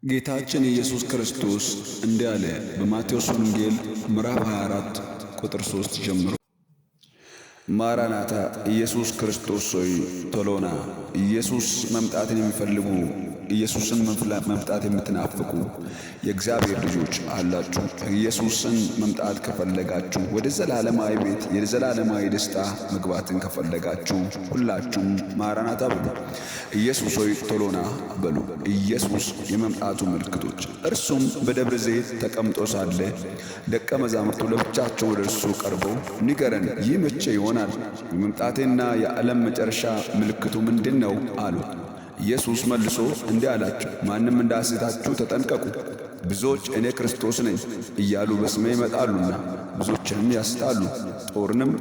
ጌታችን ኢየሱስ ክርስቶስ እንዲህ አለ በማቴዎስ ወንጌል ምዕራፍ 24 ቁጥር 3 ጀምሮ ማራናታ ኢየሱስ ክርስቶስ ሆይ ቶሎና። ኢየሱስ መምጣትን የሚፈልጉ ኢየሱስን መምጣት የምትናፍቁ የእግዚአብሔር ልጆች አላችሁ። ኢየሱስን መምጣት ከፈለጋችሁ ወደ ዘላለማዊ ቤት የዘላለማዊ ደስታ መግባትን ከፈለጋችሁ ሁላችሁም ማራናታ በሉ። ኢየሱስ ሆይ ቶሎና በሉ። ኢየሱስ የመምጣቱ ምልክቶች። እርሱም በደብረ ዘይት ተቀምጦ ሳለ ደቀ መዛሙርቱ ለብቻቸው ወደ እርሱ ቀርበው ንገረን፣ ይህ መቼ ይሆናል? የመምጣቴና የዓለም መጨረሻ ምልክቱ ምንድን ነው አሉ። ኢየሱስ መልሶ እንዲህ አላቸው፣ ማንም እንዳያስታችሁ ተጠንቀቁ። ብዙዎች እኔ ክርስቶስ ነኝ እያሉ በስሜ ይመጣሉና ብዙዎችንም ያስታሉ።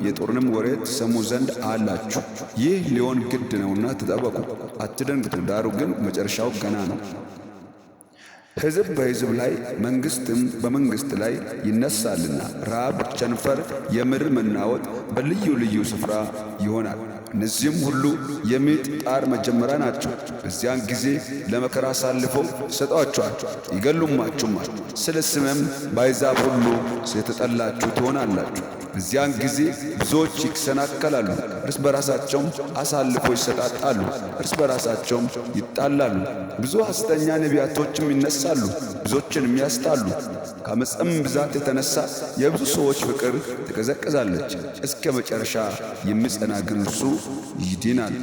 የጦርንም ወሬ ትሰሙ ዘንድ አላችሁ። ይህ ሊሆን ግድ ነውና ተጠበቁ፣ አትደንግጡ። ዳሩ ግን መጨረሻው ገና ነው። ሕዝብ በሕዝብ ላይ መንግሥትም በመንግሥት ላይ ይነሳልና፣ ራብ፣ ቸንፈር፣ የምድር መናወጥ በልዩ ልዩ ስፍራ ይሆናል። እነዚህም ሁሉ የምጥ ጣር መጀመሪያ ናቸው። በዚያን ጊዜ ለመከራ አሳልፈው ይሰጧችኋል፣ ይገሉማችሁማል። ስለ ስሜም በአሕዛብ ሁሉ የተጠላችሁ ትሆናላችሁ። በዚያን ጊዜ ብዙዎች ይሰናከላሉ፣ እርስ በራሳቸውም አሳልፈው ይሰጣጣሉ፣ እርስ በራሳቸውም ይጣላሉ። ብዙ ሐሰተኛ ነቢያቶችም ይነሳሉ፣ ብዙዎችንም ያስታሉ። ከዓመፅም ብዛት የተነሣ የብዙ ሰዎች ፍቅር ትቀዘቅዛለች። እስከ መጨረሻ የሚጸና ግን እርሱ ይድናል።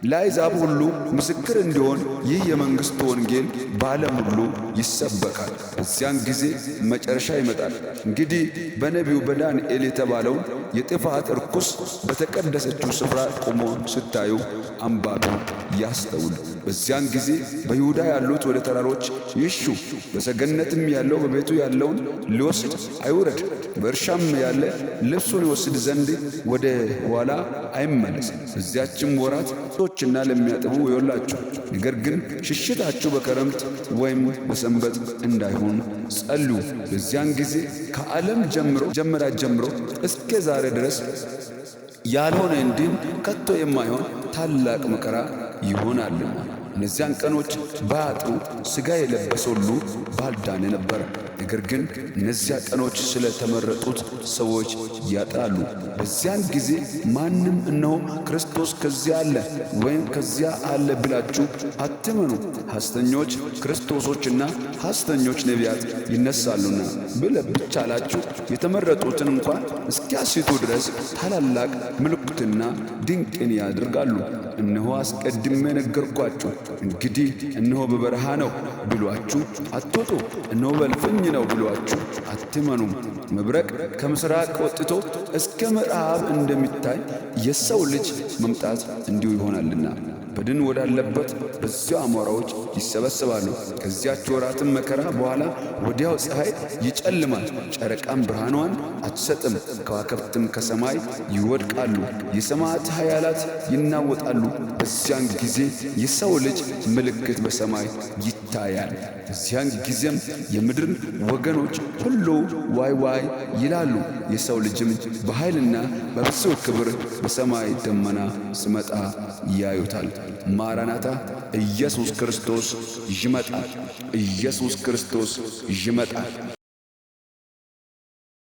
ለአሕዛብ ሁሉ ምስክር እንዲሆን ይህ የመንግሥቱ ወንጌል በዓለም ሁሉ ይሰበካል። በዚያን ጊዜ መጨረሻ ይመጣል። እንግዲህ በነቢዩ በዳንኤል የተባለውን የጥፋት ርኩስ በተቀደሰችው ስፍራ ቆሞ ስታዩ አንባቢው ያስተውል። በዚያን ጊዜ በይሁዳ ያሉት ወደ ተራሮች ይሹ፣ በሰገነትም ያለው በቤቱ ያለውን ሊወስድ አይውረድ፣ በእርሻም ያለ ልብሱን ይወስድ ዘንድ ወደ ኋላ አይመለስ። በዚያችም ወራት ቶችና ለሚያጥቡ ይወላችሁ። ነገር ግን ሽሽታችሁ በክረምት ወይም በሰንበት እንዳይሆን ጸልዩ። በዚያን ጊዜ ከዓለም ጀምራ ጀምሮ እስከ ዛሬ ድረስ ያልሆነ እንዲህም ከቶ የማይሆን ታላቅ መከራ ይሆናልና። እነዚያን ቀኖች ባያጥሩ ሥጋ የለበሰ ሁሉ ባልዳነ ነበር። ነገር ግን እነዚያ ቀኖች ስለ ተመረጡት ሰዎች ያጥራሉ። በዚያን ጊዜ ማንም እነሆ ክርስቶስ ከዚያ አለ ወይም ከዚያ አለ ብላችሁ አትመኑ። ሐሰተኞች ክርስቶሶችና ሐሰተኞች ነቢያት ይነሳሉና ብቻላችሁ የተመረጡትን እንኳን እስኪያስቱ ድረስ ታላላቅ ምልክትና ድንቅን ያደርጋሉ። እነሆ አስቀድሜ ነገርኳችሁ። እንግዲህ እነሆ በበረሃ ነው ብሏችሁ አትወጡ፣ እነሆ በእልፍኝ ነው ብሏችሁ አትመኑም። መብረቅ ከምሥራቅ ወጥቶ እስከ ምዕራብ እንደሚታይ የሰው ልጅ መምጣት እንዲሁ ይሆናልና። በድን ወዳለበት በዚያው አሞራዎች ይሰበሰባሉ። ከዚያች ወራትም መከራ በኋላ ወዲያው ፀሐይ ይጨልማል፣ ጨረቃም ብርሃኗን አትሰጥም፣ ከዋክብትም ከሰማይ ይወድቃሉ፣ የሰማያት ኃያላት ይናወጣሉ። በዚያን ጊዜ የሰው ልጅ ምልክት በሰማይ ይታያል። በዚያን ጊዜም የምድር ወገኖች ሁሉ ዋይ ዋይ ይላሉ። የሰው ልጅም በኃይልና በብዙ ክብር በሰማይ ደመና ሲመጣ ያዩታል። ማራናታ ኢየሱስ ክርስቶስ ይመጣል። ኢየሱስ ክርስቶስ ይመጣል።